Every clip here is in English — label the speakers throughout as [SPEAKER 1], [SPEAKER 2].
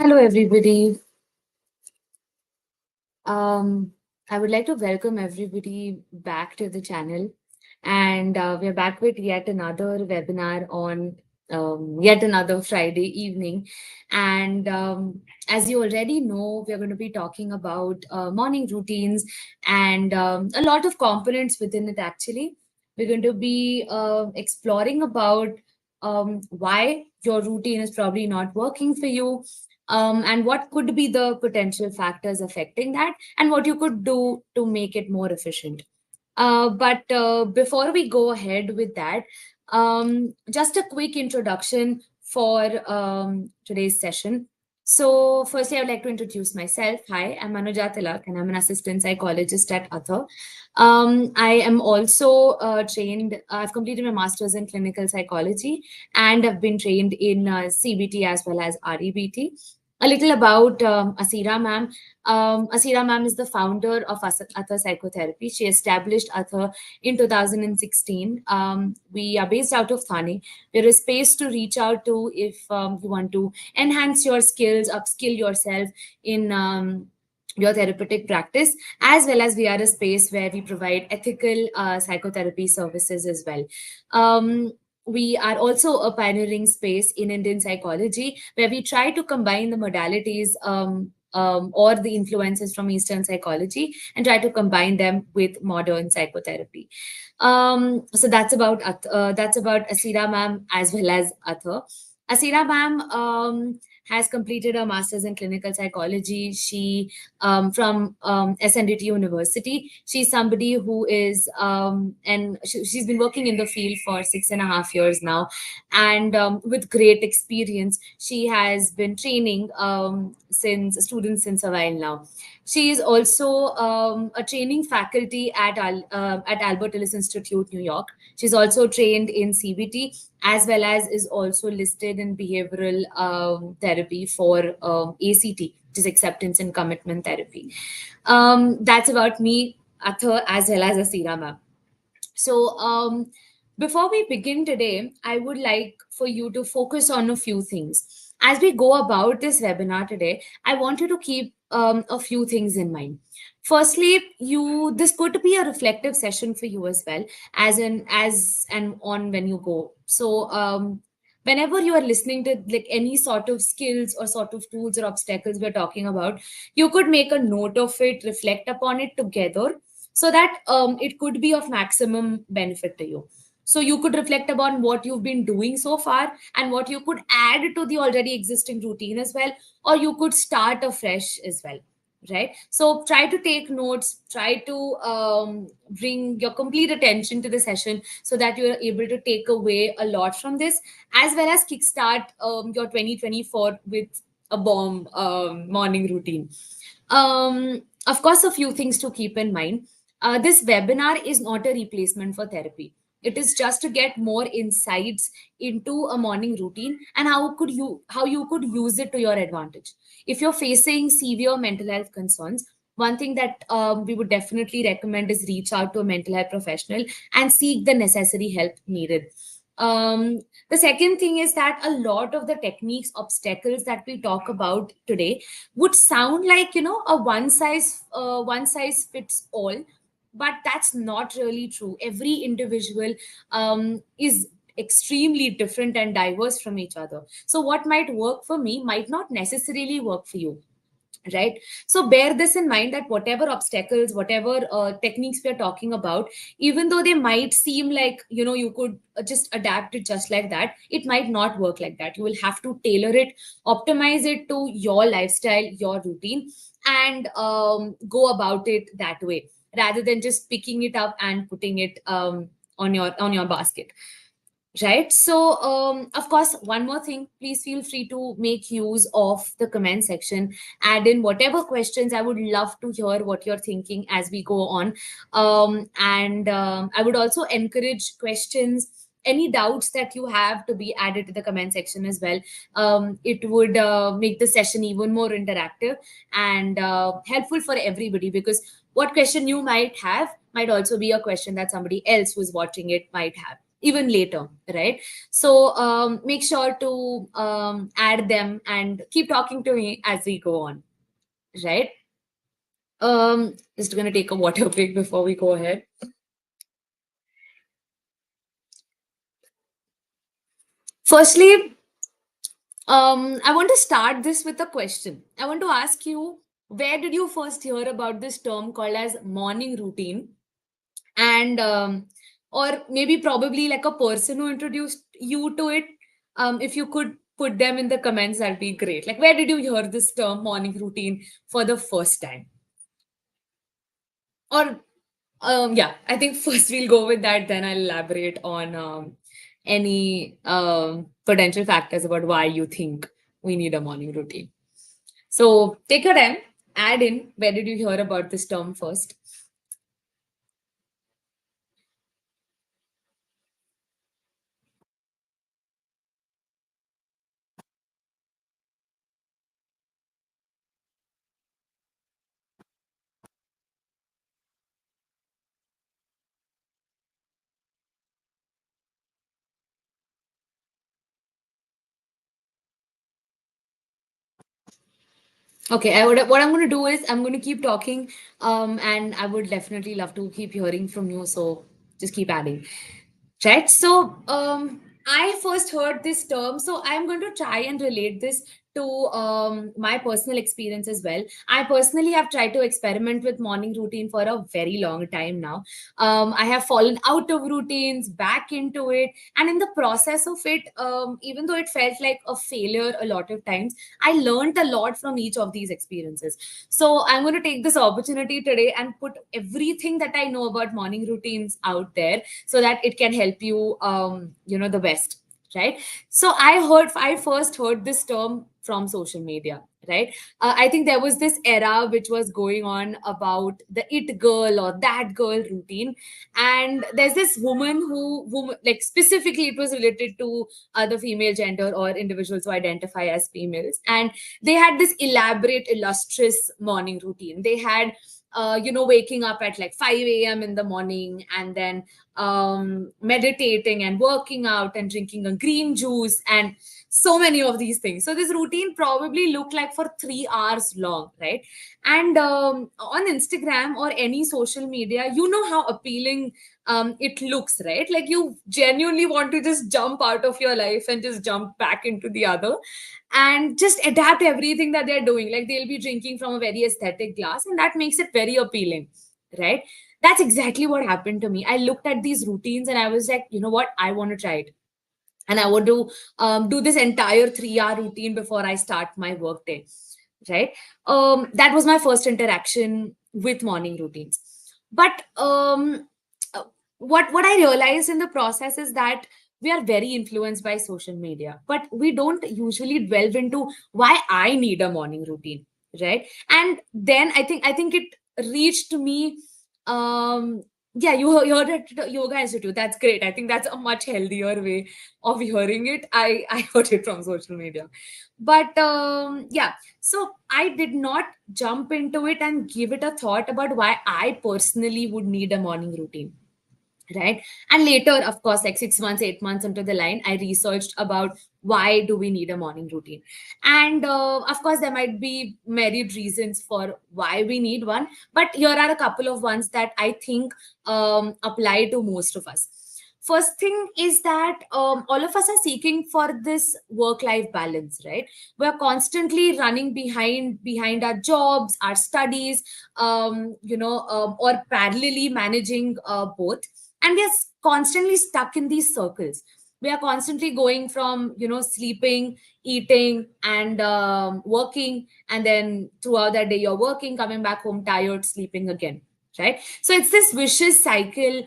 [SPEAKER 1] Hello, everybody. Um, I would like to welcome everybody back to the channel. And we're back with yet another webinar on yet another Friday evening. And as you already know, we're going to be talking about morning routines and a lot of components within it, actually. We're going to be exploring about why your routine is probably not working for you, and what could be the potential factors affecting that, and what you could do to make it more efficient. But before we go ahead with that, just a quick introduction for today's session. So, firstly, I would like to introduce myself. Hi, I'm Manuja Tilak, and I'm an assistant psychologist at Ather. I am also trained, I've completed my master's in clinical psychology, and I've been trained in CBT as well as REBT. A little about Asira ma'am. Asira ma'am is the founder of Ather Psychotherapy. She established Ather in 2016. We are based out of Thane. We're a space to reach out to if you want to enhance your skills, upskill yourself in your therapeutic practice, as well as we are a space where we provide ethical psychotherapy services as well. We are also a pioneering space in Indian psychology where we try to combine the modalities or the influences from Eastern psychology and try to combine them with modern psychotherapy. So that's about Asira ma'am as well as Ather. Asira ma'am has completed a master's in clinical psychology. She from SNDT University. She's somebody who is and she's been working in the field for 6.5 years now, and with great experience. She has been training since students since a while now. She is also a training faculty at Albert Ellis Institute, New York. She's also trained in CBT, as well as is also listed in behavioral therapy for ACT, which is acceptance and commitment therapy. That's about me, Ather, as well as Asira ma'am. So, before we begin today, I would like for you to focus on a few things. As we go about this webinar today, I want you to keep a few things in mind. Firstly, you this could be a reflective session for you as well, as and on when you go. So, whenever you are listening to like any sort of skills or sort of tools or obstacles we're talking about, you could make a note of it, reflect upon it together, so that it could be of maximum benefit to you. So you could reflect upon what you've been doing so far and what you could add to the already existing routine as well, or you could start afresh as well. Right, so try to take notes, try to bring your complete attention to the session so that you are able to take away a lot from this, as well as kickstart your 2024 with a bomb morning routine. Of course, a few things to keep in mind. This webinar is not a replacement for therapy. It is just to get more insights into a morning routine and how you could use it to your advantage. If you're facing severe mental health concerns, one thing that we would definitely recommend is reach out to a mental health professional and seek the necessary help needed. The second thing is that a lot of the techniques, obstacles that we talk about today would sound like, a one size fits all, but that's not really true. Every individual is extremely different and diverse from each other. So what might work for me might not necessarily work for you, right? So bear this in mind, that whatever obstacles, whatever techniques we are talking about, even though they might seem like, you could just adapt it just like that, it might not work like that. You will have to tailor it, optimize it to your lifestyle, your routine, and go about it that way, rather than just picking it up and putting it on your basket. Right. So, of course, one more thing, please feel free to make use of the comment section. Add in whatever questions. I would love to hear what you're thinking as we go on. And I would also encourage questions, any doubts that you have, to be added to the comment section as well. It would make the session even more interactive and helpful for everybody, because what question you might have might also be a question that somebody else who's watching it might have. even later, right? So make sure to add them and keep talking to me as we go on, right? Just gonna take a water break before we go ahead. Firstly, I want to start this with a question. I want to ask you, where did you first hear about this term called as morning routine? And or maybe probably like a person who introduced you to it. If you could put them in the comments, that'd be great. Like, where did you hear this term morning routine for the first time? Or yeah, I think first we'll go with that, then I'll elaborate on any potential factors about why you think we need a morning routine. So take your time, add in where did you hear about this term first? Okay, what I'm going to do is I'm going to keep talking, and I would definitely love to keep hearing from you. So just keep adding. Right. So I first heard this term. So I'm going to try and relate this to my personal experience as well. I personally have tried to experiment with morning routine for a very long time now. I have fallen out of routines, back into it. And in the process of it, even though it felt like a failure a lot of times, I learned a lot from each of these experiences. So I'm going to take this opportunity today and put everything that I know about morning routines out there so that it can help you the best, right? So I first heard this term from social media, right? I think there was this era which was going on about the it girl or that girl routine, and there's this woman who like specifically it was related to the female gender or individuals who identify as females, and they had this elaborate illustrious morning routine. They had waking up at like 5 a.m. in the morning, and then meditating and working out and drinking a green juice and so many of these things. So this routine probably looked like for 3 hours long, right? And on Instagram or any social media, you know how appealing it looks, right? Like you genuinely want to just jump out of your life and just jump back into the other and just adapt everything that they're doing. Like they'll be drinking from a very aesthetic glass, and that makes it very appealing, right? That's exactly what happened to me. I looked at these routines and I was like, you know what? I want to try it. And I want to do this entire 3 hour routine before I start my work day, right? That was my first interaction with morning routines. But uh, what I realized in the process is that we are very influenced by social media, but we don't usually delve into why I need a morning routine, right? And then I think it reached me. Yeah, you heard it at Yoga Institute. That's great. I think that's a much healthier way of hearing it. I heard it from social media, but yeah. So I did not jump into it and give it a thought about why I personally would need a morning routine, right? And later, of course, like 6 months, 8 months into the line, I researched about why do we need a morning routine. And of course there might be myriad reasons for why we need one, but here are a couple of ones that I think apply to most of us. First thing is that all of us are seeking for this work life balance, right? We're constantly running behind our jobs, our studies, or parallelly managing both, and we are constantly stuck in these circles. We are constantly going from sleeping, eating, and working, and then throughout that day you're working, coming back home tired, sleeping again, right? So it's this vicious cycle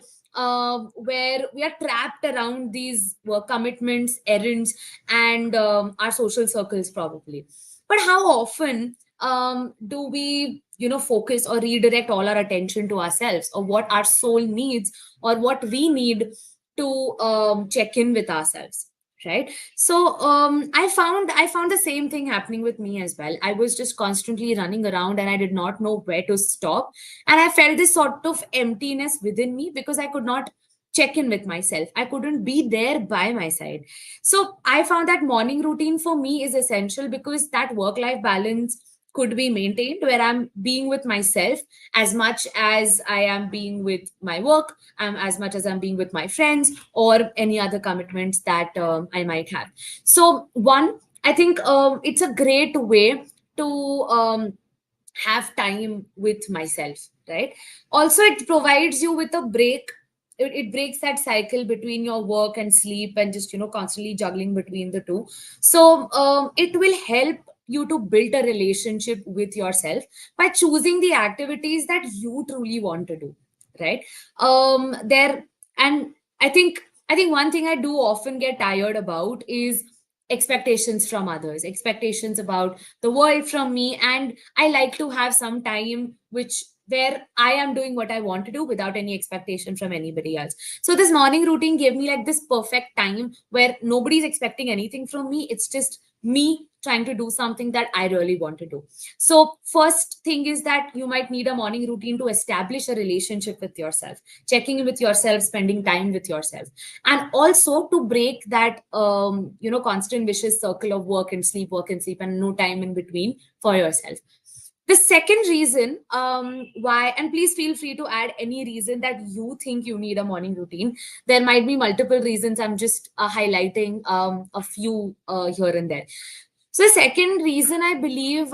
[SPEAKER 1] where we are trapped around these work commitments, errands, and our social circles probably. But how often do we focus or redirect all our attention to ourselves, or what our soul needs, or what we need to check in with ourselves, right? So I found the same thing happening with me as well. I was just constantly running around and I did not know where to stop, and I felt this sort of emptiness within me because I could not check in with myself. I couldn't be there by my side. So I found that morning routine for me is essential because that work life balance could be maintained where I'm being with myself as much as I am being with my work, as much as I'm being with my friends or any other commitments that I might have. So, one, I think it's a great way to have time with myself, right? Also, it provides you with a break. It breaks that cycle between your work and sleep and just, constantly juggling between the two. So it will help you to build a relationship with yourself by choosing the activities that you truly want to do, right? There and I think one thing I do often get tired about is expectations from others, expectations about the world from me, and I like to have some time which where I am doing what I want to do without any expectation from anybody else. So this morning routine gave me like this perfect time where nobody's expecting anything from me. It's just me trying to do something that I really want to do. So first thing is that you might need a morning routine to establish a relationship with yourself, checking in with yourself, spending time with yourself, and also to break that constant vicious circle of work and sleep and no time in between for yourself. The second reason why, and please feel free to add any reason that you think you need a morning routine. There might be multiple reasons. I'm just highlighting a few here and there. So the second reason I believe,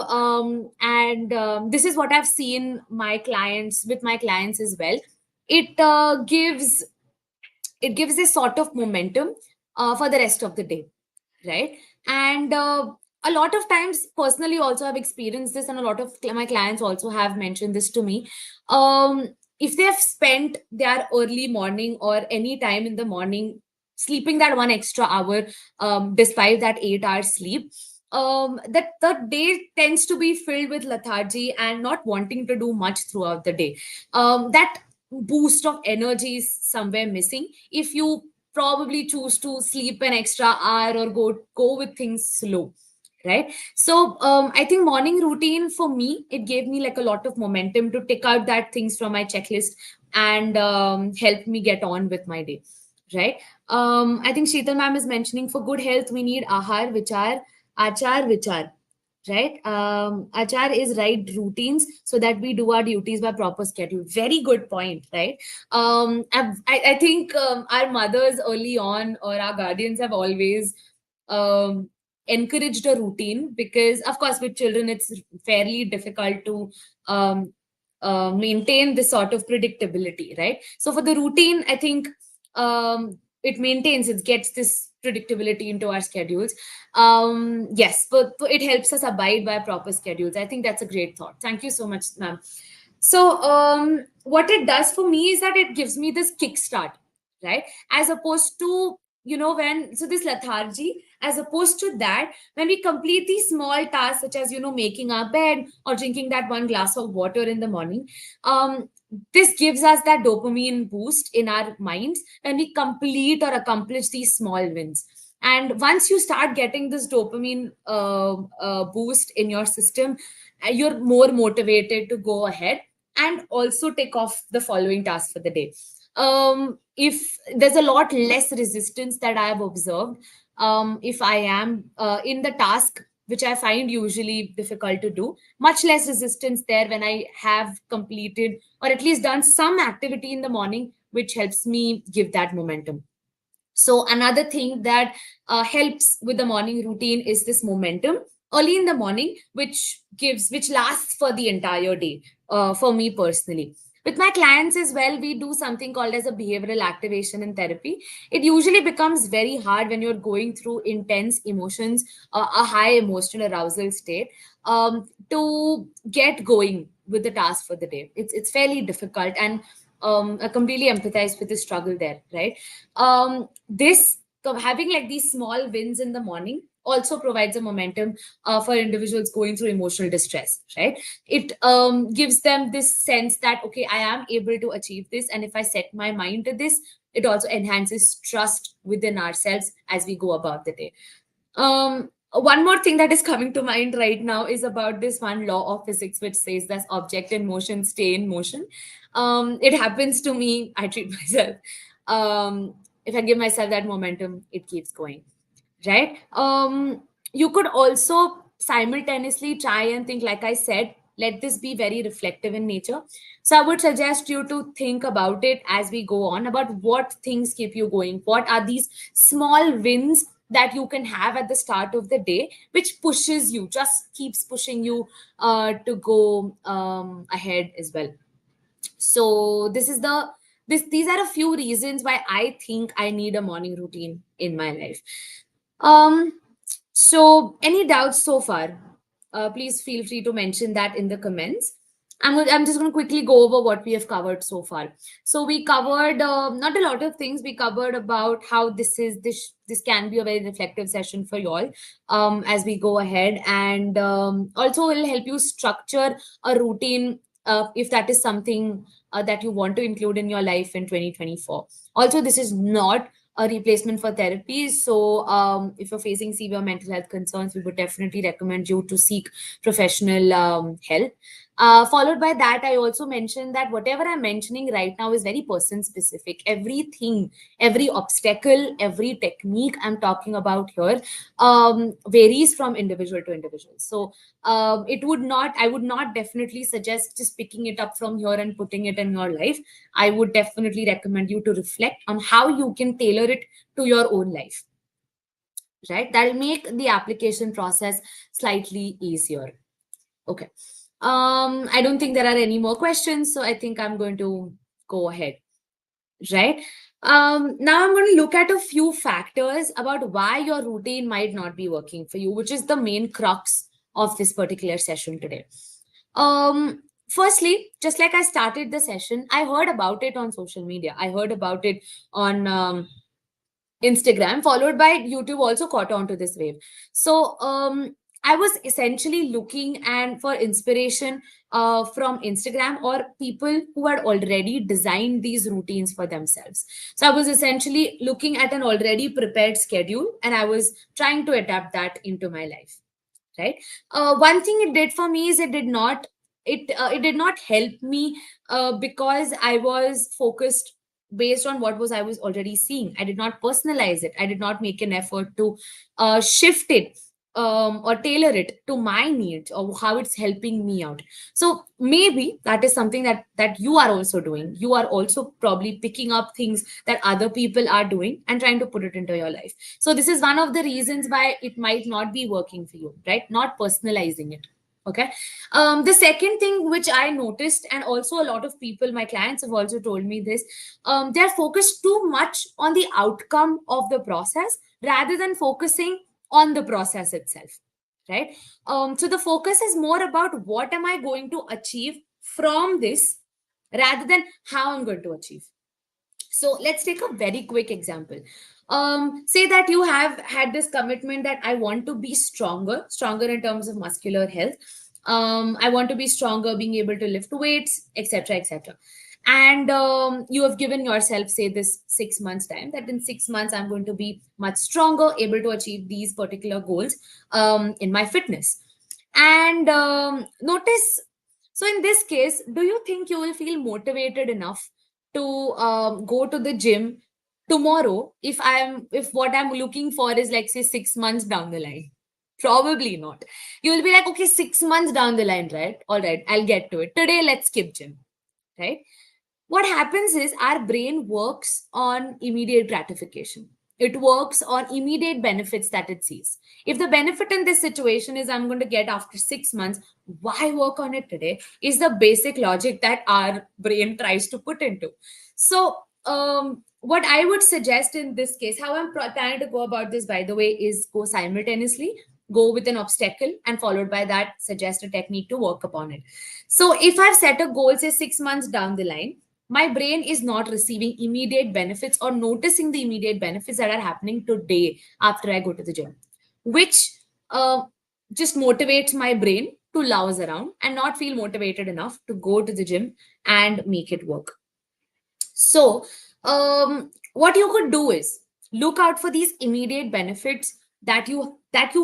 [SPEAKER 1] and this is what I've seen my clients as well. It gives a sort of momentum for the rest of the day, right? And a lot of times, personally, also I've experienced this, and a lot of my clients also have mentioned this to me. If they have spent their early morning or any time in the morning sleeping that 1 extra hour, despite that 8 hours sleep, that the day tends to be filled with lethargy and not wanting to do much throughout the day. That boost of energy is somewhere missing if you probably choose to sleep an extra hour or go with things slow, right? So I think morning routine for me, it gave me like a lot of momentum to take out that things from my checklist and help me get on with my day, right? I think Sheetal ma'am is mentioning for good health we need ahar vichar achar vichar, right? Achar is right routines so that we do our duties by proper schedule. Very good point, right? I think our mothers early on or our guardians have always um, encouraged a routine because, of course, with children, it's fairly difficult to maintain this sort of predictability, right? So for the routine, I think it gets this predictability into our schedules. Yes, but it helps us abide by proper schedules. I think that's a great thought. Thank you so much, ma'am. So what it does for me is that it gives me this kickstart, right? As opposed to, when so this lethargy, as opposed to that, when we complete these small tasks such as, making our bed or drinking that one glass of water in the morning, um this gives us that dopamine boost in our minds when we complete or accomplish these small wins. And once you start getting this dopamine boost in your system, you're more motivated to go ahead and also take off the following task for the day. If there's a lot less resistance that I have observed, if I am in the task which I find usually difficult to do, much less resistance there when I have completed or at least done some activity in the morning, which helps me give that momentum. So another thing that helps with the morning routine is this momentum early in the morning, which lasts for the entire day. For me personally, with my clients as well, we do something called as a behavioral activation in therapy. It usually becomes very hard when you're going through intense emotions, a high emotional arousal state, to get going with the task for the day. It's fairly difficult, and I completely empathize with the struggle there, right? This so having like these small wins in the morning also provides a momentum for individuals going through emotional distress, right? It gives them this sense that, okay, I am able to achieve this, and if I set my mind to this, it also enhances trust within ourselves as we go about the day. One more thing that is coming to mind right now is about this one law of physics, which says that object in motion stay in motion. It happens to me. I treat myself. If I give myself that momentum, it keeps going, right? You could also simultaneously try and think, like I said, let this be very reflective in nature. So I would suggest you to think about it as we go on, about what things keep you going, what are these small wins that you can have at the start of the day, which pushes you, just keeps pushing you to go ahead as well. So these are a few reasons why I think I need a morning routine in my life. um so any doubts so far? Please feel free to mention that in the comments. I'm just going to quickly go over what we have covered so far. So we covered not a lot of things. We covered about how this can be a very reflective session for you all as we go ahead, and also will help you structure a routine if that is something that you want to include in your life in 2024. Also, this is not a replacement for therapy. So, if you're facing severe mental health concerns, we would definitely recommend you to seek professional help. Followed by that, I also mentioned that whatever I'm mentioning right now is very person specific. Everything, every obstacle, every technique I'm talking about here varies from individual to individual. So, I would not definitely suggest just picking it up from here and putting it in your life. I would definitely recommend you to reflect on how you can tailor it to your own life, right? That'll make the application process slightly easier. Okay. I don't think there are any more questions, so I think I'm going to go ahead, right? Now I'm going to look at a few factors about why your routine might not be working for you, which is the main crux of this particular session today. Firstly, just like I started the session, I heard about it on social media. I heard about it on Instagram, followed by YouTube also caught on to this wave. So I was essentially looking and for inspiration from Instagram or people who had already designed these routines for themselves. So I was essentially looking at an already prepared schedule and I was trying to adapt that into my life. Right. One thing it did for me is it did not help me because I was focused based on what was I was already seeing. I did not personalize it. I did not make an effort to shift it or tailor it to my needs or how it's helping me out. So maybe that is something that you are also doing. You are also probably picking up things that other people are doing and trying to put it into your life. So this is one of the reasons why it might not be working for you, right? Not personalizing it. Okay. The second thing which I noticed, and also a lot of people, my clients have also told me this, they're focused too much on the outcome of the process rather than focusing on the process itself, right? So the focus is more about what am I going to achieve from this rather than how I'm going to achieve. So let's take a very quick example. Say that you have had this commitment that I want to be stronger in terms of muscular health. I want to be stronger, being able to lift weights, etc., etc. And you have given yourself, say, this 6 months time, that in 6 months I'm going to be much stronger, able to achieve these particular goals in my fitness. And notice, so in this case, do you think you will feel motivated enough to go to the gym tomorrow if what I'm looking for is, like, say, 6 months down the line? Probably not. You will be like, okay, 6 months down the line, right? All right, I'll get to it. Today, let's skip gym, right? What happens is our brain works on immediate gratification. It works on immediate benefits that it sees. If the benefit in this situation is I'm going to get after 6 months, why work on it today? Is the basic logic that our brain tries to put into. So, what I would suggest in this case, how I'm planning to go about this, by the way, is go simultaneously, go with an obstacle, and followed by that, suggest a technique to work upon it. So, if I've set a goal, say 6 months down the line, my brain is not receiving immediate benefits or noticing the immediate benefits that are happening today after I go to the gym, which uh, just motivates my brain to louse around and not feel motivated enough to go to the gym and make it work. So, what you could do is look out for these immediate benefits that you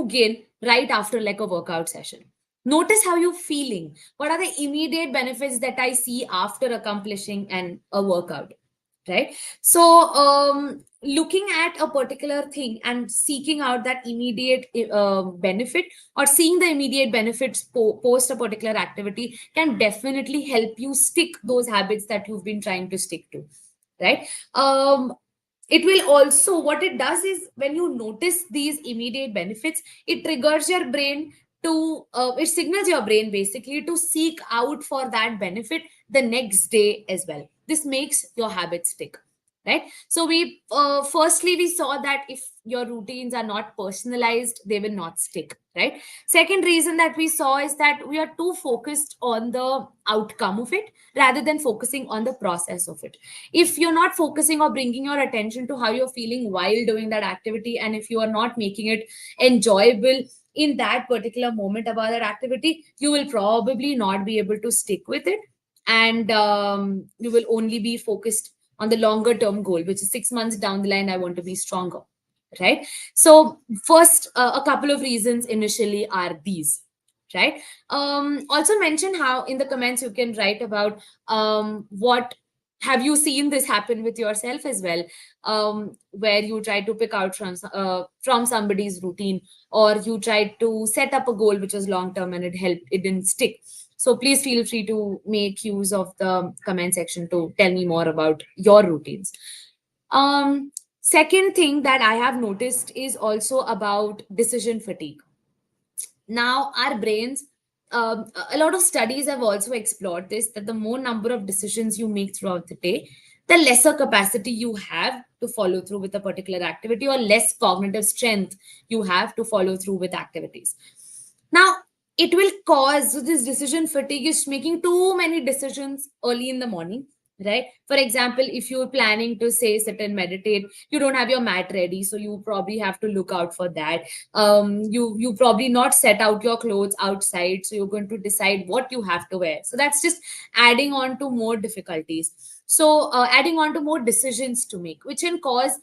[SPEAKER 1] gain right after, like, a workout session. Notice how you're feeling. What are the immediate benefits that I see after accomplishing a workout? right? So looking at a particular thing and seeking out that immediate benefit, or seeing the immediate benefits post a particular activity, can definitely help you stick those habits that you've been trying to stick to, right? It will also, what it does is, when you notice these immediate benefits, it triggers your brain to it signals your brain basically to seek out for that benefit the next day as well. This makes your habit stick, right? So we firstly we saw that if your routines are not personalized, they will not stick, right? Second reason that we saw is that we are too focused on the outcome of it rather than focusing on the process of it. If you're not focusing or bringing your attention to how you're feeling while doing that activity, and if you are not making it enjoyable in that particular moment about that activity, you will probably not be able to stick with it. And you will only be focused on the longer term goal, which is 6 months down the line, I want to be stronger, right? So first, a couple of reasons initially are these, right? Also mention how in the comments you can write about what have you seen this happen with yourself as well, where you try to pick out from somebody's routine, or you tried to set up a goal which was long term and it didn't stick. So please feel free to make use of the comment section to tell me more about your routines. Second thing that I have noticed is also about decision fatigue. Now our brains, a lot of studies have also explored this, that the more number of decisions you make throughout the day, the lesser capacity you have to follow through with a particular activity, or less cognitive strength you have to follow through with activities. Now, it will cause, so this decision fatigue is making too many decisions early in the morning, right? For example, if you're planning to say sit and meditate, you don't have your mat ready, so you probably have to look out for that. You probably not set out your clothes outside, so you're going to decide what you have to wear. So that's just adding on to more difficulties. So adding on to more decisions to make, which can cause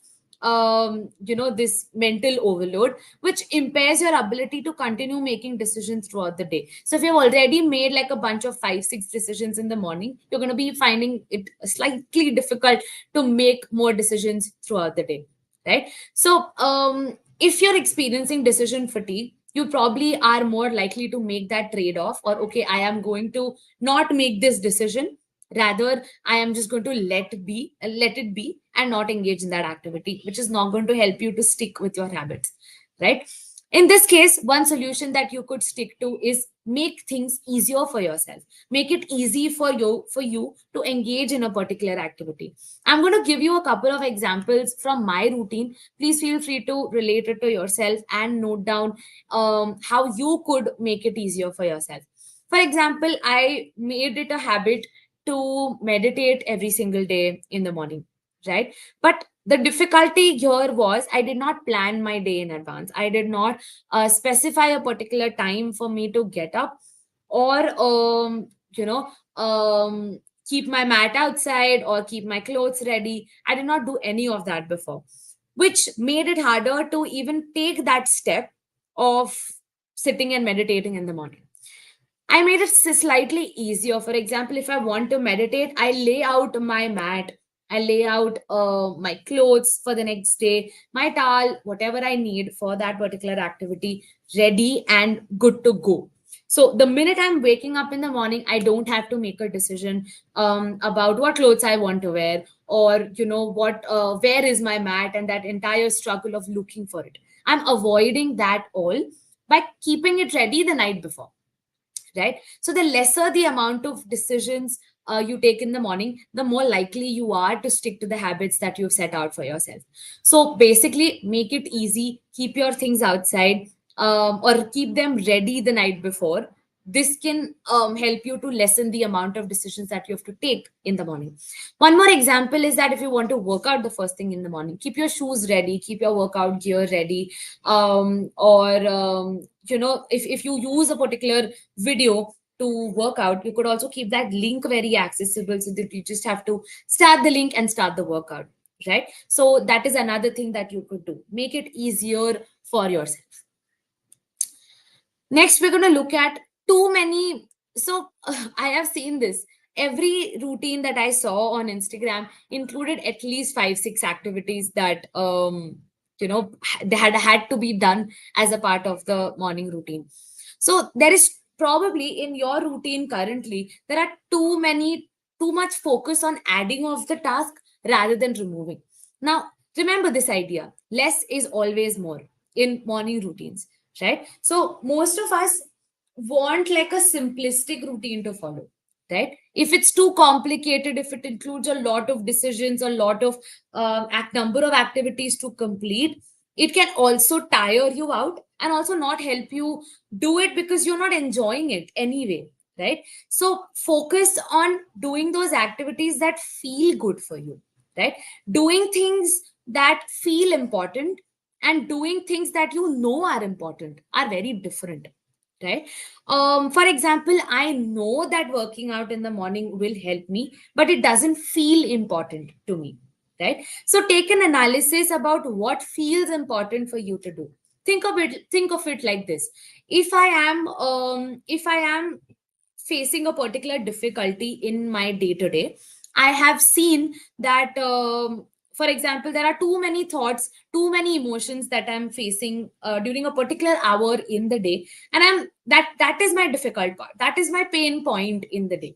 [SPEAKER 1] this mental overload, which impairs your ability to continue making decisions throughout the day. So if you've already made like a bunch of 5 6 decisions in the morning, you're going to be finding it slightly difficult to make more decisions throughout the day, right? So if you're experiencing decision fatigue, you probably are more likely to make that trade off, or okay, I am going to not make this decision, rather I am just going to let it be and not engage in that activity, which is not going to help you to stick with your habits, right? In this case, one solution that you could stick to is make things easier for yourself. Make it easy for you to engage in a particular activity. I'm going to give you a couple of examples from my routine. Please feel free to relate it to yourself and note down how you could make it easier for yourself. For example, I made it a habit to meditate every single day in the morning, right? But the difficulty here was I did not plan my day in advance. I did not specify a particular time for me to get up, or keep my mat outside or keep my clothes ready. I did not do any of that before, which made it harder to even take that step of sitting and meditating in the morning. I made it slightly easier. For example, if I want to meditate, I lay out my mat, I lay out my clothes for the next day, my towel, whatever I need for that particular activity, ready and good to go. So the minute I'm waking up in the morning, I don't have to make a decision about what clothes I want to wear, or what where is my mat, and that entire struggle of looking for it. I'm avoiding that all by keeping it ready the night before, right? So the lesser the amount of decisions you take in the morning, the more likely you are to stick to the habits that you've set out for yourself. So basically, make it easy, keep your things outside, or keep them ready the night before. This can help you to lessen the amount of decisions that you have to take in the morning. One more example is that if you want to work out the first thing in the morning, keep your shoes ready, keep your workout gear ready. Or if you use a particular video to work out, you could also keep that link very accessible, so that you just have to start the link and start the workout, right? So that is another thing that you could do. Make it easier for yourself. Next, we're going to look at too many. So I have seen this. every routine that I saw on Instagram included at least 5, 6 activities that they had to be done as a part of the morning routine. So there is probably in your routine currently, there are too much focus on adding of the task rather than removing. Now, remember this idea: less is always more in morning routines, right? So most of us want like a simplistic routine to follow, right? If it's too complicated, if it includes a lot of decisions, a lot of number of activities to complete, it can also tire you out and also not help you do it because you're not enjoying it anyway, right? So focus on doing those activities that feel good for you, right? Doing things that feel important and doing things that you know are important are very different, right? For example, I know that working out in the morning will help me, but it doesn't feel important to me, right? So take an analysis about what feels important for you to do. Think of it like this: if I am facing a particular difficulty in my day to day, I have seen that, for example, there are too many thoughts, too many emotions that I'm facing during a particular hour in the day, and that is my difficult part, that is my pain point in the day.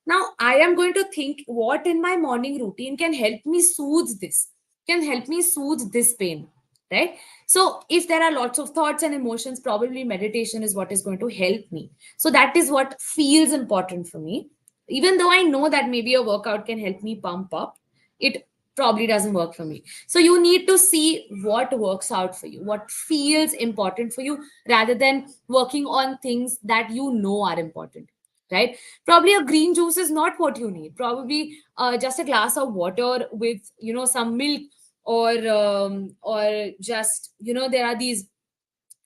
[SPEAKER 1] Now I am going to think what in my morning routine can help me soothe this, can help me soothe this pain, right? So if there are lots of thoughts and emotions, probably meditation is what is going to help me. So that is what feels important for me. Even though I know that maybe a workout can help me pump up, it probably doesn't work for me. So you need to see what works out for you, what feels important for you, rather than working on things that you know are important, right? Probably a green juice is not what you need. Probably just a glass of water with some milk, or just there are these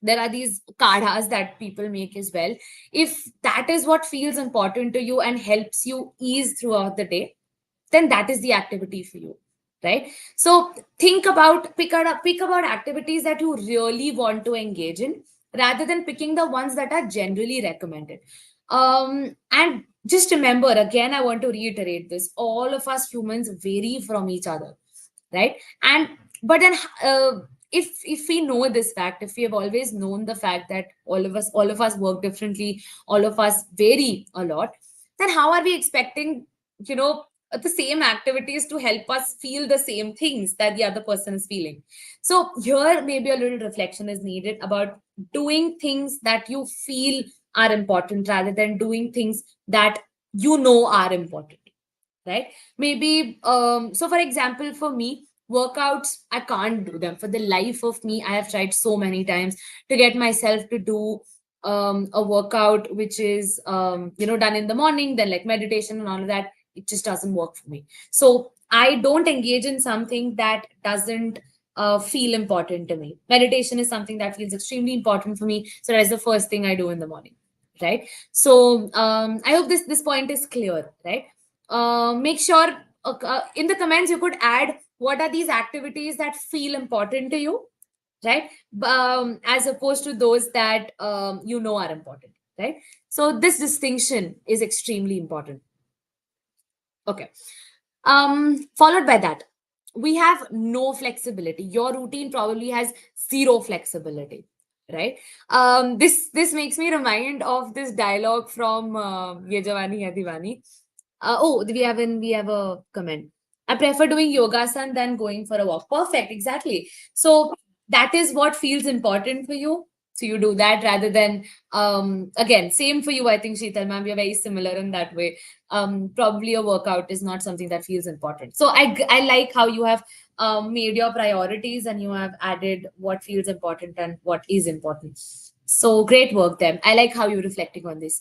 [SPEAKER 1] kadhas that people make as well. If that is what feels important to you and helps you ease throughout the day, then that is the activity for you, right? So pick about activities that you really want to engage in, rather than picking the ones that are generally recommended. And just remember, again, I want to reiterate this: all of us humans vary from each other, right? And but then if we know this fact, if we have always known the fact that all of us work differently, all of us vary a lot, then how are we expecting you know the same activities to help us feel the same things that the other person is feeling? So here maybe a little reflection is needed about doing things that you feel are important rather than doing things that you know are important, right? Maybe so for example, for me, workouts, I can't do them for the life of me. I have tried so many times to get myself to do a workout which is done in the morning, then like meditation and all of that. It just doesn't work for me. So I don't engage in something that doesn't feel important to me. Meditation is something that feels extremely important for me, so that's the first thing I do in the morning, right? So I hope this point is clear, right? Make sure in the comments you could add what are these activities that feel important to you, right? As opposed to those that are important, right? So this distinction is extremely important. Okay. Followed by that, we have no flexibility. Your routine probably has zero flexibility, right? This makes me remind of this dialogue from Ye Jawani Hai Diwani. Oh, we have a comment. I prefer doing yogasan than going for a walk. Perfect, exactly. So that is what feels important for you. So you do that rather than again, same for you. I think Sheetal ma'am, we are very similar in that way. Probably a workout is not something that feels important. So I like how you have made your priorities and you have added what feels important and what is important. So great work then. I like how you're reflecting on this.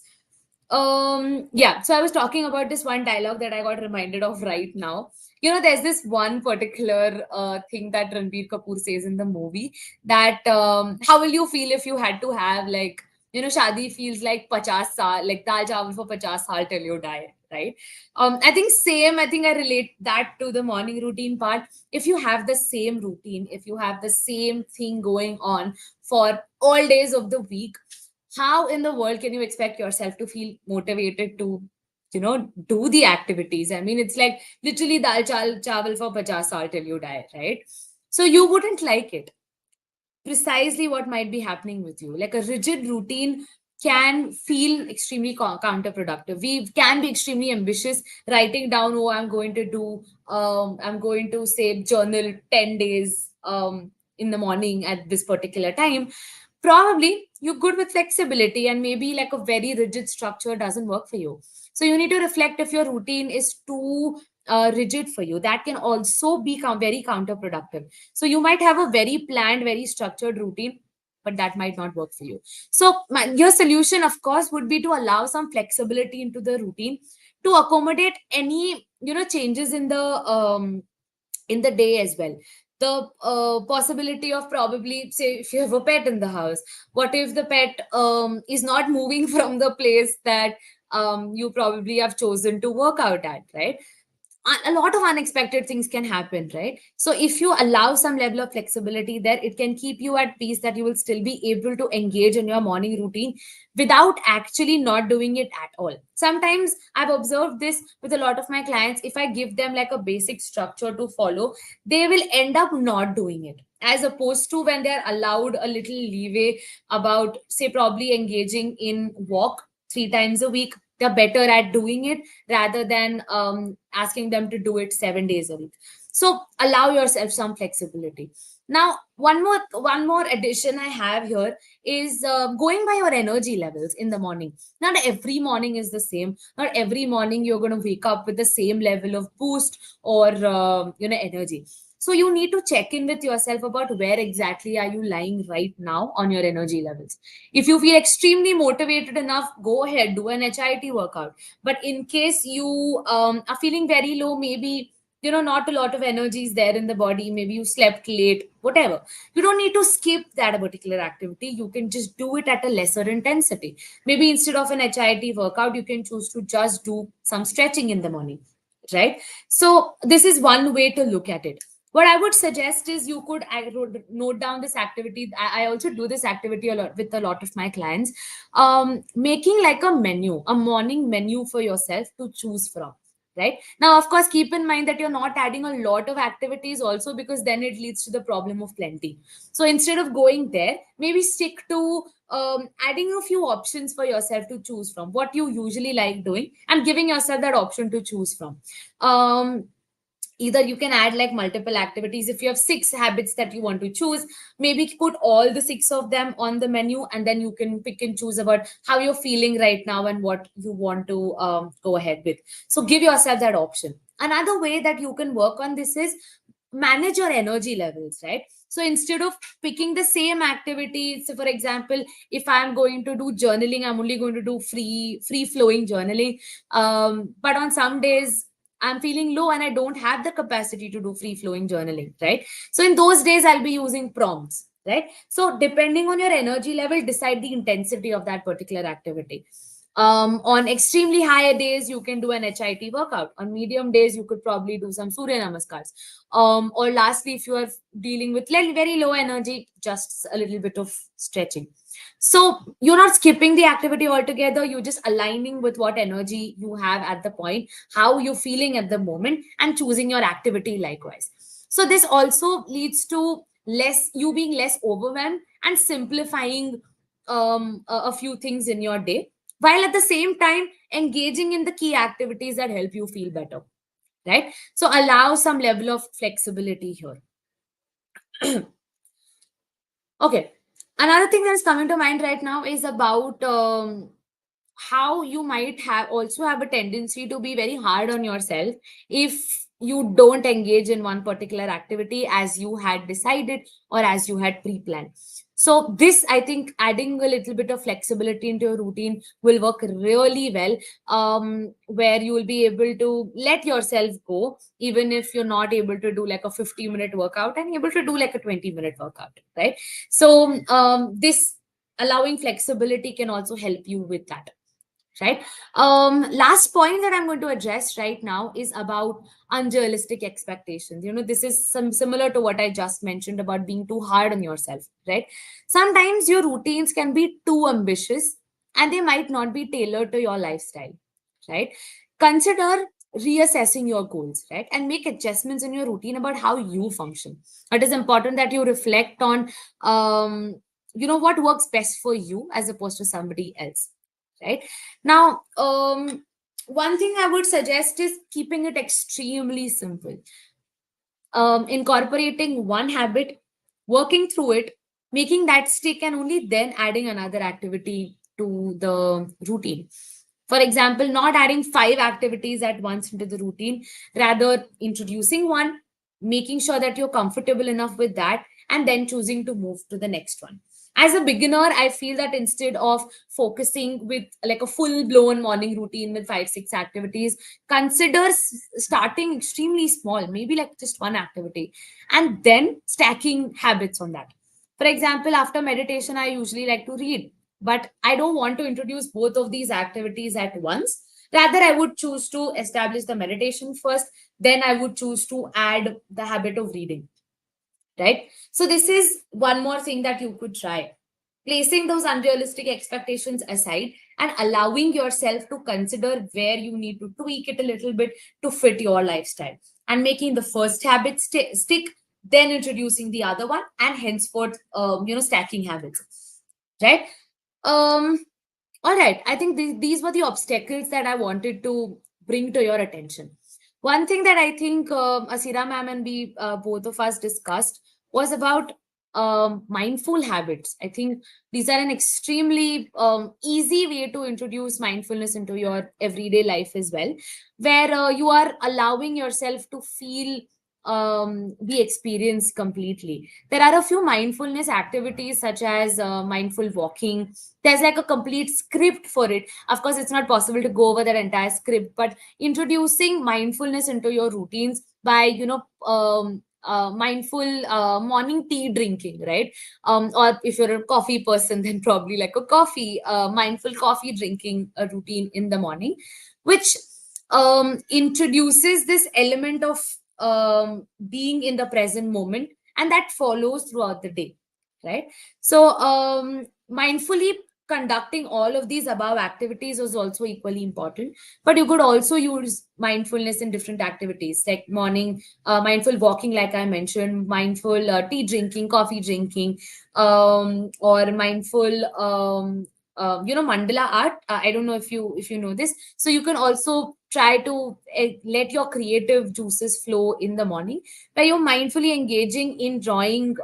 [SPEAKER 1] Yeah, so I was talking about this one dialogue that I got reminded of right now. There's this one particular thing that Ranbir Kapoor says in the movie, that how will you feel if you had to have, like, shadi feels like 50 saal, like dal chawal for 50 saal till you die, right? I think I relate that to the morning routine part. If you have the same routine, if you have the same thing going on for all days of the week, how in the world can you expect yourself to feel motivated to do the activities. I mean, it's like literally dal chawal for 50 saal till you die, right? So you wouldn't like it. Precisely what might be happening with you. Like a rigid routine can feel extremely counterproductive. We can be extremely ambitious, writing down, oh, I'm going to say journal 10 days in the morning at this particular time. Probably you're good with flexibility, and maybe like a very rigid structure doesn't work for you. So you need to reflect if your routine is too rigid for you. That can also be very counterproductive. So you might have a very planned, very structured routine, but that might not work for you. So your solution, of course, would be to allow some flexibility into the routine to accommodate any changes in the day as well. The possibility of, probably, say, if you have a pet in the house, what if the pet is not moving from the place that you probably have chosen to work out at, right? A lot of unexpected things can happen, right? So if you allow some level of flexibility there, it can keep you at peace, that you will still be able to engage in your morning routine without actually not doing it at all. Sometimes I've observed this with a lot of my clients. If I give them like a basic structure to follow, they will end up not doing it, as opposed to when they're allowed a little leeway about, say, probably engaging in walk 3 times a week. They're better at doing it rather than asking them to do it 7 days a week. So allow yourself some flexibility. Now, one more addition I have here is going by your energy levels in the morning. Not every morning is the same. Not every morning you're going to wake up with the same level of boost or energy. So you need to check in with yourself about where exactly are you lying right now on your energy levels. If you feel extremely motivated enough, go ahead, do an HIIT workout. But in case you are feeling very low, maybe not a lot of energy is there in the body, maybe you slept late, whatever, you don't need to skip that particular activity. You can just do it at a lesser intensity. Maybe instead of an HIIT workout, you can choose to just do some stretching in the morning, right? So this is one way to look at it. What I would suggest is you could note down this activity. I also do this activity a lot with a lot of my clients. Making like a menu, a morning menu for yourself to choose from. Right now, of course, keep in mind that you're not adding a lot of activities also, because then it leads to the problem of plenty. So instead of going there, maybe stick to adding a few options for yourself to choose from, what you usually like doing, and giving yourself that option to choose from. Either you can add like multiple activities. If you have 6 habits that you want to choose, maybe put all the 6 of them on the menu, and then you can pick and choose about how you're feeling right now and what you want to go ahead with. So give yourself that option. Another way that you can work on this is manage your energy levels, right? So instead of picking the same activities, so for example, if I'm going to do journaling, I'm only going to do free flowing journaling. But on some days I'm feeling low and I don't have the capacity to do free flowing journaling, right? So in those days, I'll be using prompts, right? So depending on your energy level, decide the intensity of that particular activity. On extremely high days, you can do an HIIT workout. On medium days, you could probably do some Surya Namaskars. Or lastly, if you are dealing with very low energy, just a little bit of stretching. So you're not skipping the activity altogether. You're just aligning with what energy you have at the point, how you're feeling at the moment, and choosing your activity likewise. So this also leads to you being less overwhelmed and simplifying a few things in your day, while at the same time engaging in the key activities that help you feel better, right? So allow some level of flexibility here. Okay, another thing that is coming to mind right now is about how you might have a tendency to be very hard on yourself if you don't engage in one particular activity as you had decided or as you had pre-planned. So this, I think, adding a little bit of flexibility into your routine will work really well, where you will be able to let yourself go, even if you're not able to do like a 50-minute workout, and able to do like a 20-minute workout, right? So this allowing flexibility can also help you with that, right? Last point that I'm going to address right now is about unrealistic expectations. This is similar to what I just mentioned about being too hard on yourself, right? Sometimes your routines can be too ambitious and they might not be tailored to your lifestyle, right? consider reassessing your goals, right? And make adjustments in your routine about how you function. It is important that you reflect on, what works best for you as opposed to somebody else, right? Now, one thing I would suggest is keeping it extremely simple. Incorporating one habit, working through it, making that stick, and only then adding another activity to the routine. For example, not adding five activities at once into the routine, rather introducing one, making sure that you're comfortable enough with that, and then choosing to move to the next one. As a beginner, I feel that instead of focusing with like a full blown morning routine with five, six activities, consider starting extremely small, maybe like just one activity, and then stacking habits on that. For example, after meditation, I usually like to read, but I don't want to introduce both of these activities at once. Rather, I would choose to establish the meditation first, then I would choose to add the habit of reading, right? So, this is one more thing that you could try. Placing those unrealistic expectations aside and allowing yourself to consider where you need to tweak it a little bit to fit your lifestyle, and making the first habit stick, then introducing the other one, and henceforth, stacking habits, right? um all right, I think these were the obstacles that I wanted to bring to your attention. One thing that I think Asira ma'am and we, both of us, discussed was about mindful habits. I think these are an extremely easy way to introduce mindfulness into your everyday life as well, where you are allowing yourself to feel the experience completely. There are a few mindfulness activities such as mindful walking. There's like a complete script for it. Of course, it's not possible to go over that entire script, but introducing mindfulness into your routines by, mindful morning tea drinking, right? Or if you're a coffee person, then probably like a coffee, mindful coffee drinking routine in the morning, which introduces this element of being in the present moment, and that follows throughout the day, right? So, mindfully conducting all of these above activities was also equally important, but you could also use mindfulness in different activities like morning mindful walking, like I mentioned, mindful tea drinking, coffee drinking, or mindful mandala art. I don't know if you know this. So you can also try to let your creative juices flow in the morning, where you're mindfully engaging in drawing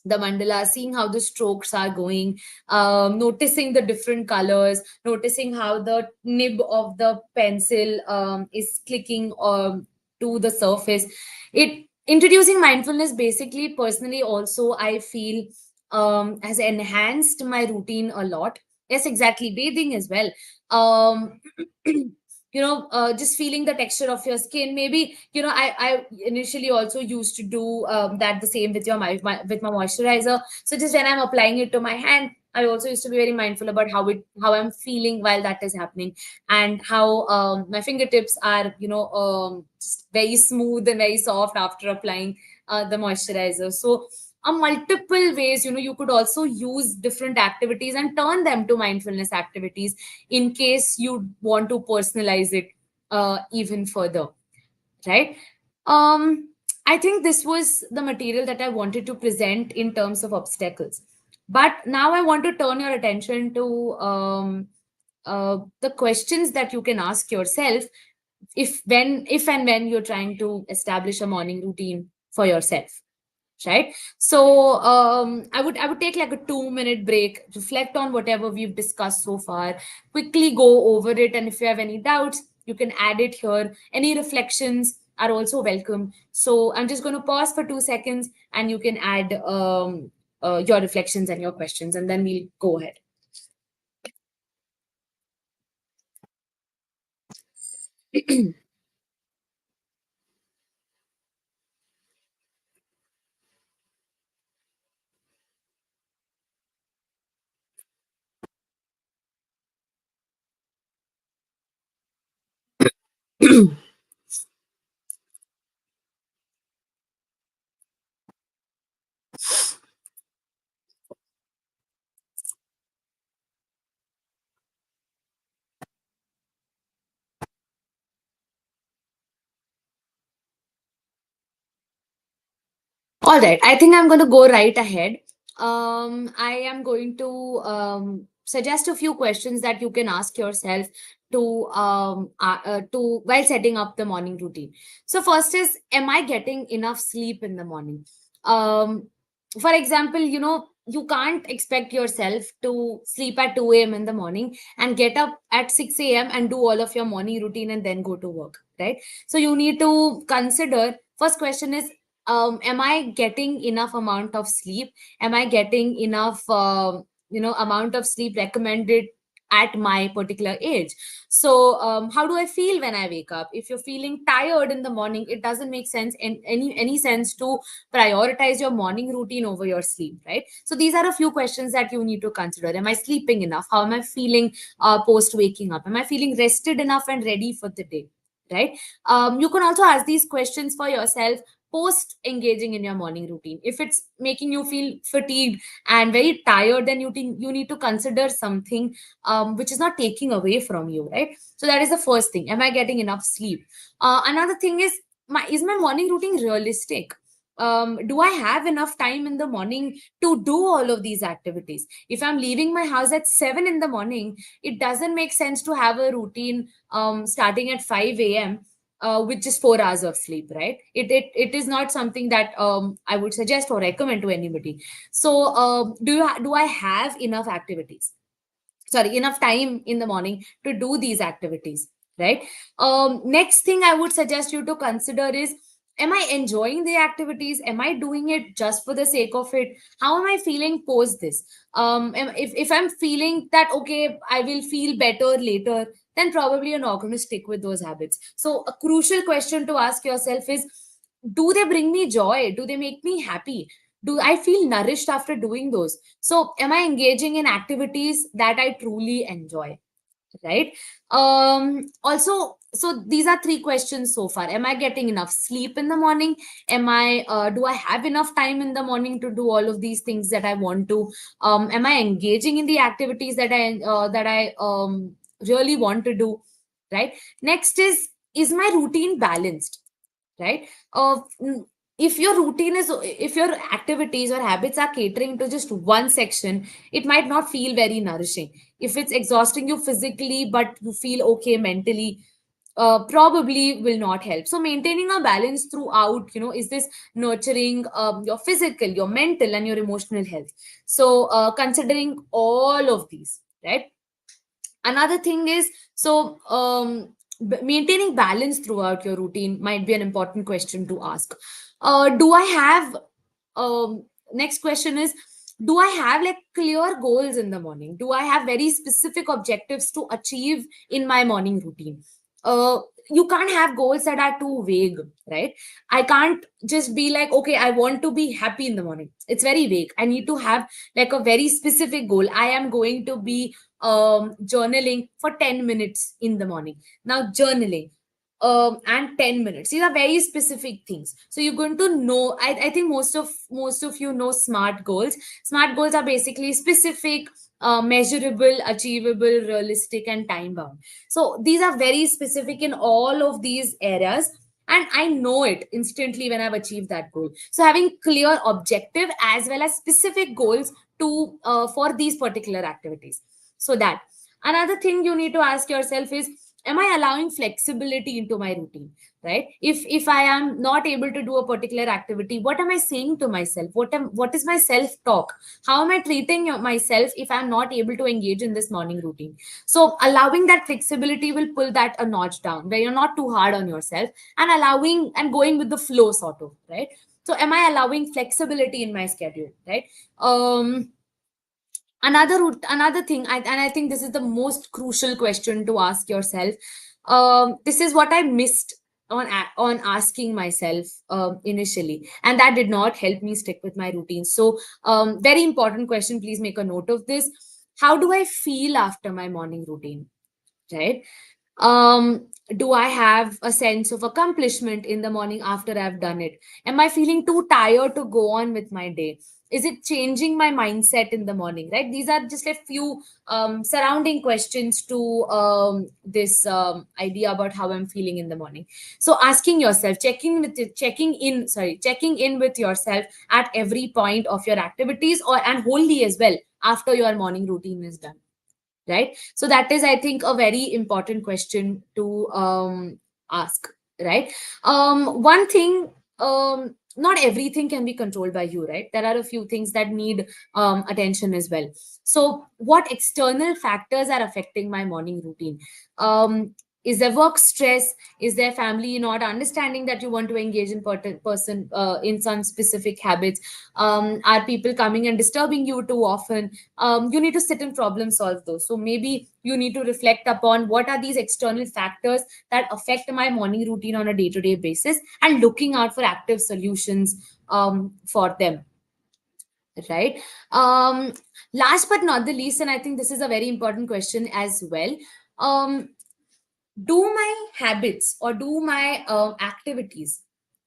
[SPEAKER 1] the mandala, seeing how the strokes are going, noticing the different colors, noticing how the nib of the pencil is clicking to the surface. It introducing mindfulness basically, personally, also I feel has enhanced my routine a lot. Yes, exactly. Bathing as well. Um, just feeling the texture of your skin. Maybe, I initially also used to do that the same with with my moisturizer. So just when I'm applying it to my hand, I also used to be very mindful about how I'm feeling while that is happening, and how my fingertips are, just very smooth and very soft after applying the moisturizer. So multiple ways, you could also use different activities and turn them to mindfulness activities in case you want to personalize it even further, right? I think this was the material that I wanted to present in terms of obstacles, but now I want to turn your attention to the questions that you can ask yourself if and when you're trying to establish a morning routine for yourself, right? So I would take like a 2 minute break, reflect on whatever we've discussed so far, quickly go over it, and if you have any doubts, you can add it here. Any reflections are also welcome. So I'm just going to pause for 2 seconds, and you can add your reflections and your questions, and then we'll go ahead. All right, I think I'm going to go right ahead. I am going to suggest a few questions that you can ask yourself to while setting up the morning routine. So first is, am I getting enough sleep in the morning? For example, you can't expect yourself to sleep at 2 a.m. in the morning and get up at 6 a.m. and do all of your morning routine and then go to work, right? So you need to consider, first question is, am I getting enough amount of sleep? Am I getting enough amount of sleep recommended at my particular age? So how do I feel when I wake up? If you're feeling tired in the morning, it doesn't make sense in any sense to prioritize your morning routine over your sleep, right? So these are a few questions that you need to consider. Am I sleeping enough? How am I feeling post waking up? Am I feeling rested enough and ready for the day, right? You can also ask these questions for yourself post engaging in your morning routine. If it's making you feel fatigued and very tired, then you need to consider something which is not taking away from you, right? So that is the first thing. Am I getting enough sleep? Another thing is, my morning routine realistic? Do I have enough time in the morning to do all of these activities? If I'm leaving my house at 7 in the morning, it doesn't make sense to have a routine starting at 5 a.m. With just 4 hours of sleep, right? It is not something that I would suggest or recommend to anybody. So do I have enough activities, sorry, enough time in the morning to do these activities, right? Next thing I would suggest you to consider is, am I enjoying the activities? Am I doing it just for the sake of it? How am I feeling post this? If I'm feeling that okay, I will feel better later, then probably you're not going to stick with those habits. So a crucial question to ask yourself is, do they bring me joy? Do they make me happy? Do I feel nourished after doing those? So am I engaging in activities that I truly enjoy, right? Also, so these are three questions so far. Am I getting enough sleep in the morning? Do I have enough time in the morning to do all of these things that I want to? Am I engaging in the activities that I really want to do, right? Next is my routine balanced, right? If your routine is, if your activities or habits are catering to just one section, it might not feel very nourishing. If it's exhausting you physically but you feel okay mentally, probably will not help. So maintaining a balance throughout, is this nurturing your physical, your mental, and your emotional health? So considering all of these, right? Another thing is, so maintaining balance throughout your routine might be an important question to ask. Do I have Next question is, do I have like clear goals in the morning? Do I have very specific objectives to achieve in my morning routine? uh, you can't have goals that are too vague, right? I can't just be like, okay, I want to be happy in the morning. It's very vague. I need to have like a very specific goal. I am going to be journaling for 10 minutes in the morning. Now journaling and 10 minutes, these are very specific things. So you're going to know, I think most of you know SMART goals. SMART goals are basically specific, measurable, achievable, realistic, and time bound. So these are very specific in all of these areas, and I know it instantly when I've achieved that goal. So having clear objective as well as specific goals to for these particular activities. So that, another thing you need to ask yourself is, am I allowing flexibility into my routine, right? If I am not able to do a particular activity, what am I saying to myself? What is my self talk? How am I treating myself if I'm not able to engage in this morning routine? So allowing that flexibility will pull that a notch down, where you're not too hard on yourself, and allowing and going with the flow, sort of, right? So am I allowing flexibility in my schedule, right? Another thing, and I think this is the most crucial question to ask yourself. This is what I missed on asking myself initially, and that did not help me stick with my routine. So very important question, please make a note of this. How do I feel after my morning routine, right? um Do I have a sense of accomplishment in the morning after I've done it? Am I feeling too tired to go on with my day? Is it changing my mindset in the morning? Right? These are just a few surrounding questions to this idea about how I'm feeling in the morning. So asking yourself, checking in with yourself at every point of your activities, or and wholly as well after your morning routine is done, right? So that is, I think, a very important question to ask, right? One thing, not everything can be controlled by you, right? There are a few things that need attention as well. So what external factors are affecting my morning routine? Is there work stress? Is there family not understanding that you want to engage in person in some specific habits? Are people coming and disturbing you too often? You need to sit and problem solve those. So maybe you need to reflect upon what are these external factors that affect my morning routine on a day-to-day basis, and looking out for active solutions for them, right? um Last but not the least, and I think this is a very important question as well, um do my habits or do my activities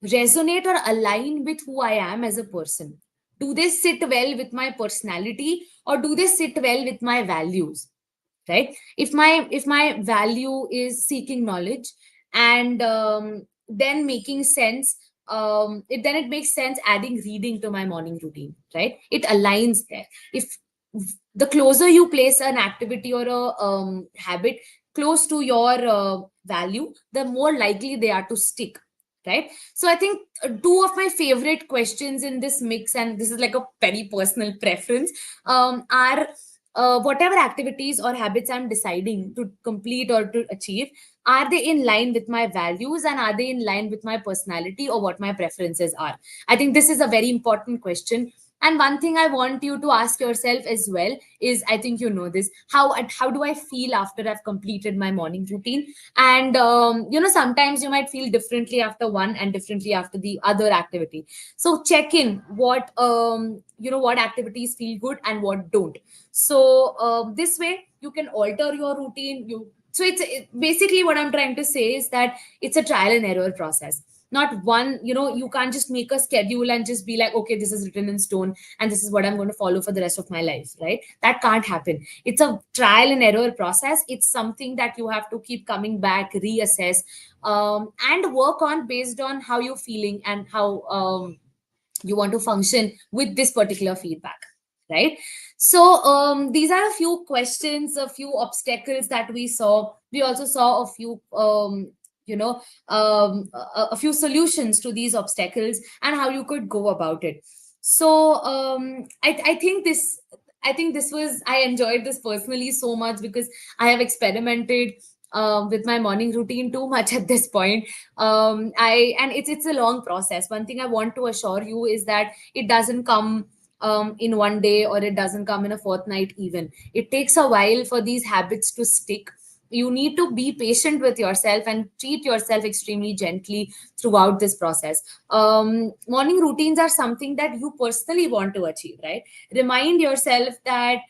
[SPEAKER 1] resonate or align with who I am as a person? Do they sit well with my personality, or do they sit well with my values, right? If my value is seeking knowledge, and then making sense, then it makes sense adding reading to my morning routine, right? It aligns there. If the closer you place an activity or a habit close to your value, the more likely they are to stick, right? So I think two of my favorite questions in this mix, and this is like a very personal preference, are whatever activities or habits I'm deciding to complete or to achieve, are they in line with my values, and are they in line with my personality or what my preferences are? I think this is a very important question. And one thing I want you to ask yourself as well is, I think you know this, how do I feel after I've completed my morning routine? And sometimes you might feel differently after one and differently after the other activity. So check in what activities feel good and what don't. So this way you can alter your routine. Basically what I'm trying to say is that it's a trial and error process. Not one, you can't just make a schedule and just be like, okay, this is written in stone and this is what I'm going to follow for the rest of my life, right? That can't happen. It's a trial and error process. It's something that you have to keep coming back, reassess, and work on based on how you're feeling and how you want to function with this particular feedback, right? So these are a few questions, a few obstacles that we saw. We also saw a few a few solutions to these obstacles and how you could go about it. So I enjoyed this personally so much because I have experimented with my morning routine too much at this point. It's a long process. One thing I want to assure you is that it doesn't come in one day, or it doesn't come in a fortnight even. It takes a while for these habits to stick. You need to be patient with yourself and treat yourself extremely gently throughout this process. Morning routines are something that you personally want to achieve, right? Remind yourself that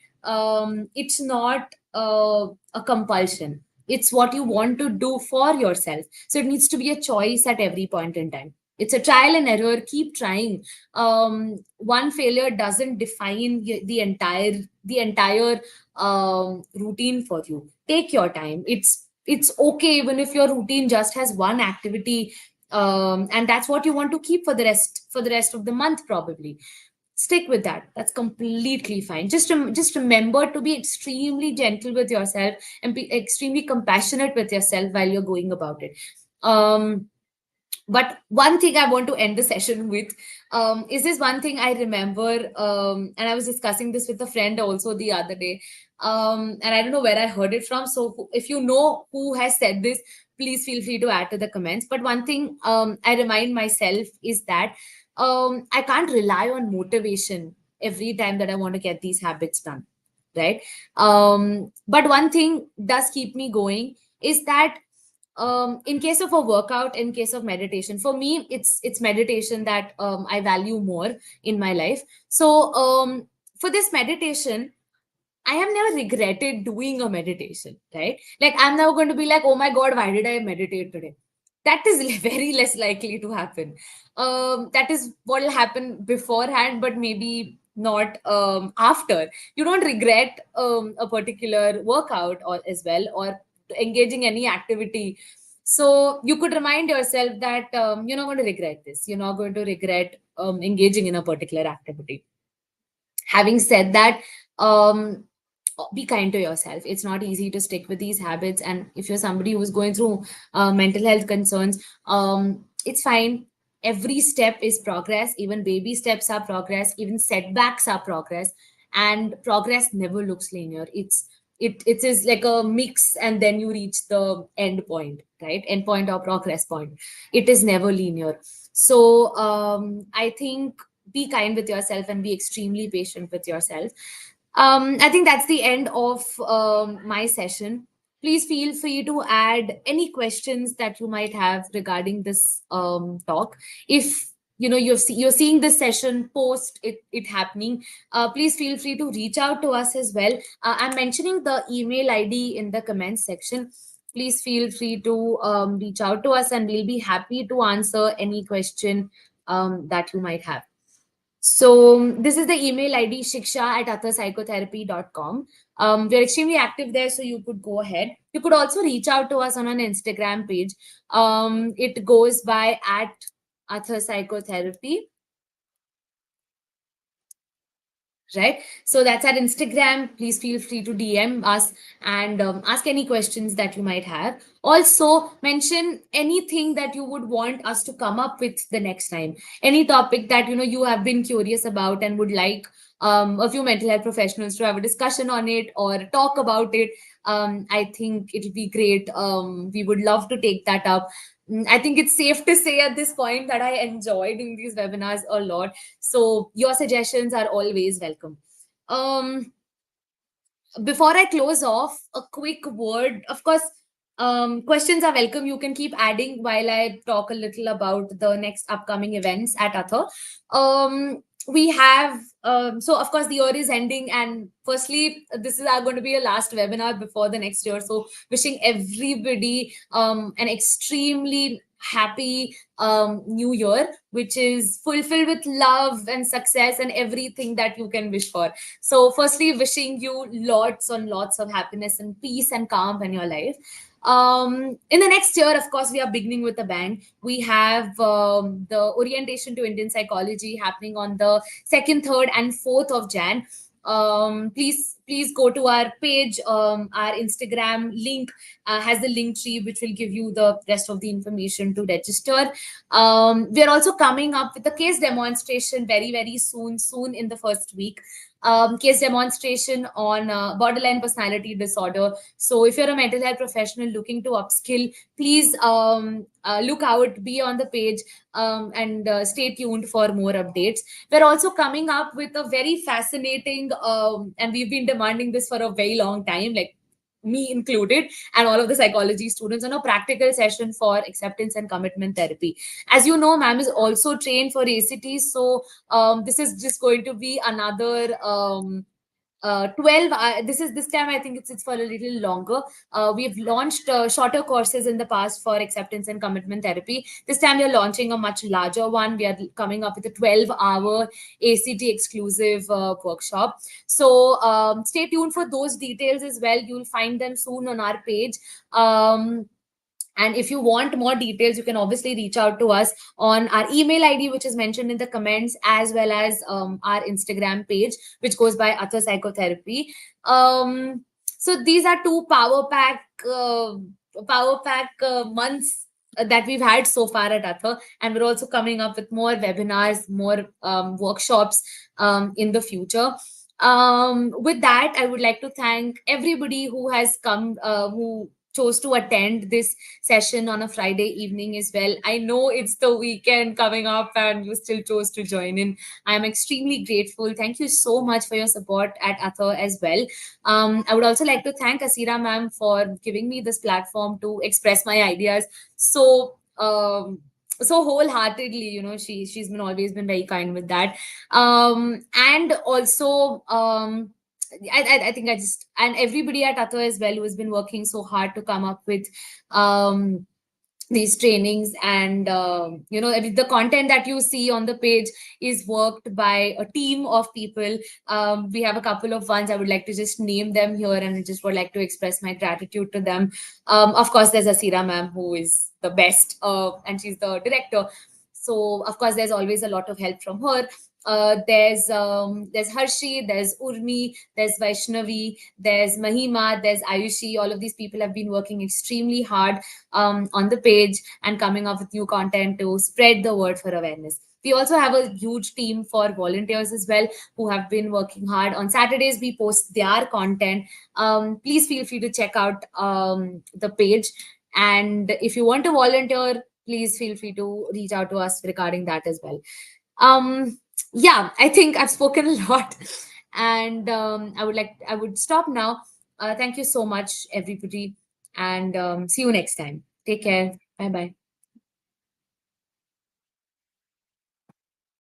[SPEAKER 1] it's not a compulsion. It's what you want to do for yourself. So it needs to be a choice at every point in time. It's a trial and error. Keep trying. One failure doesn't define the entire routine for you. Take your time. It's okay even if your routine just has one activity, and that's what you want to keep for the rest of the month probably. Stick with that. That's completely fine. Just remember to be extremely gentle with yourself and be extremely compassionate with yourself while you're going about it. But one thing I want to end the session with is this one thing I remember, and I was discussing this with a friend also the other day, and I don't know where I heard it from. So if you know who has said this, please feel free to add to the comments. But one thing I remind myself is that I can't rely on motivation every time that I want to get these habits done, right? But one thing does keep me going is that in case of a workout, in case of meditation, for me it's meditation that I value more in my life. So for this meditation, I have never regretted doing a meditation, right? Like, I'm never going to be like, oh my God, why did I meditate today? That is very less likely to happen. That is what will happen beforehand, but maybe not after. You don't regret a particular workout or as well, or engaging any activity. So you could remind yourself that you're not going to regret this. You're not going to regret engaging in a particular activity. Having said that, um, be kind to yourself. It's not easy to stick with these habits, and if you're somebody who's going through mental health concerns, it's fine. Every step is progress. Even baby steps are progress. Even setbacks are progress, and progress never looks linear. It is like a mix, and then you reach the end point, right? End point or progress point. It is never linear. So I think be kind with yourself and be extremely patient with yourself. I think that's the end of my session. Please feel free to add any questions that you might have regarding this talk. If you're seeing this session post it happening, please feel free to reach out to us as well. I'm mentioning the email ID in the comments section. Please feel free to reach out to us, and we'll be happy to answer any question that you might have. So this is the email ID shiksha@athapsychotherapy.com. We're extremely active there, so you could go ahead. You could also reach out to us on an Instagram page. It goes by at Atha Psychotherapy, right? So that's our Instagram. Please feel free to DM us and ask any questions that you might have. Also mention anything that you would want us to come up with the next time, any topic that you have been curious about and would like a few mental health professionals to have a discussion on it or talk about it. I think it would be great. We would love to take that up. I think it's safe to say at this point that I enjoy doing these webinars a lot, so your suggestions are always welcome. Um, Before I close off, a quick word. Of course, questions are welcome. You can keep adding while I talk a little about the next upcoming events at Atha. We have, so of course, the year is ending, and firstly, this is going to be a last webinar before the next year. So, wishing everybody an extremely happy new year, which is fulfilled with love and success and everything that you can wish for. So, firstly, wishing you lots and lots of happiness and peace and calm in your life. In the next year, of course, we are beginning with a bang. We have the orientation to Indian psychology happening on the 2nd, 3rd, and 4th of Jan. Please go to our page. Our Instagram link has the link tree, which will give you the rest of the information to register. We are also coming up with a case demonstration very, very soon in the first week. Case demonstration on borderline personality disorder. So if you're a mental health professional looking to upskill, please look out, be on the page, and stay tuned for more updates. We're also coming up with a very fascinating, and we've been demanding this for a very long time, like me included, and all of the psychology students, on a practical session for acceptance and commitment therapy. As you know, ma'am is also trained for ACT, so this is just going to be another 12. This time I think it's for a little longer. We've launched shorter courses in the past for acceptance and commitment therapy. This time we're launching a much larger one. We are coming up with a 12-hour ACT exclusive workshop. So stay tuned for those details as well. You'll find them soon on our page. And if you want more details, you can obviously reach out to us on our email ID, which is mentioned in the comments, as well as our Instagram page, which goes by Atha Psychotherapy. So these are two power pack months that we've had so far at Atha, and we're also coming up with more webinars, more workshops in the future. With that, I would like to thank everybody who has come, who chose to attend this session on a Friday evening as well. I know it's the weekend coming up and you still chose to join in. I'm extremely grateful. Thank you so much for your support at Atha as well. I would also like to thank Asira ma'am for giving me this platform to express my ideas so wholeheartedly. She's been always been very kind with that. And also I think I just, and everybody at Atho as well, who has been working so hard to come up with um, these trainings. And the content that you see on the page is worked by a team of people. We have a couple of ones, I would like to just name them here, and I just would like to express my gratitude to them. Of course, there's Asira ma'am, who is the best, and she's the director, so of course there's always a lot of help from her. There's Harshi, there's Urmi, there's Vaishnavi, there's Mahima, there's Ayushi. All of these people have been working extremely hard on the page and coming up with new content to spread the word for awareness. We also have a huge team for volunteers as well, who have been working hard. On Saturdays, we post their content. Please feel free to check out the page. And if you want to volunteer, please feel free to reach out to us regarding that as well. Yeah, I think I've spoken a lot, and I would stop now. Thank you so much, everybody, and see you next time. Take care. Bye bye.